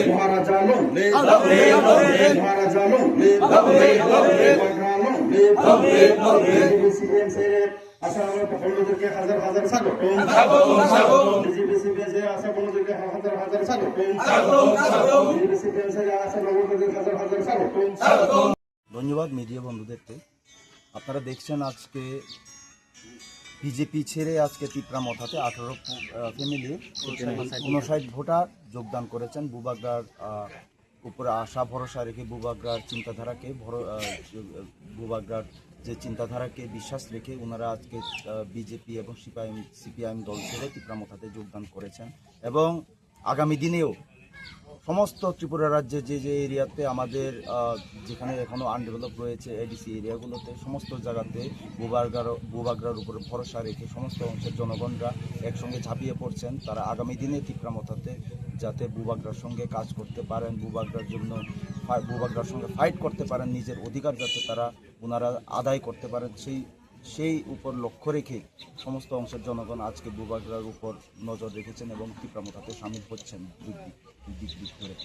মহারাজা long মহারাজা long আশা বন্ধুদেরকে হাজার হাজার স্বাগত আশা বন্ধুদেরকে হাজার হাজার স্বাগত আশা বন্ধুদের হাজার হাজার স্বাগত। ধন্যবাদ মিডিয়া বন্ধুদেরকে। আপনারা দেখছেন আজকে বিজেপি ছেড়ে আজকে তিপ্রামথাতে 18 ফ্যামিলি 59 ভোটার যোগদান করেছেন। বুবাগ্রার উপরে আশা ভরসা রেখে বুবাগ্রার চিন্তাধারাকে বুবাগ্রার যে চিন্তাধারাকে বিশ্বাস রেখে ওনারা আজকে বিজেপি এবং সিপিআইএম দল ছেড়ে তিপ্রামথাতে যোগদান করেছেন এবং আগামী দিনেও সমস্ত ত্রিপুরা রাজ্যে যে যে এরিয়াতে আমাদের যেখানে এখনও আনডেভেলপ রয়েছে এডিসি এরিয়াগুলোতে সমস্ত জায়গাতে বুবাগ্রার উপরে ভরসা রেখে সমস্ত অংশের জনগণরা একসঙ্গে ঝাঁপিয়ে পড়ছেন। তারা আগামী দিনে তিপ্রামথাতে যাতে বুবাগ্রার সঙ্গে কাজ করতে পারেন, বুবাগ্রার সঙ্গে ফাইট করতে পারেন, নিজের অধিকার যাতে ওনারা আদায় করতে পারেন সেই উপর লক্ষ্য রেখে সমস্ত অংশের জনগণ আজকে বুবাগ্রার উপর নজর রেখেছেন এবং তিপ্রামথাতে সামিল হচ্ছেন দিক করে।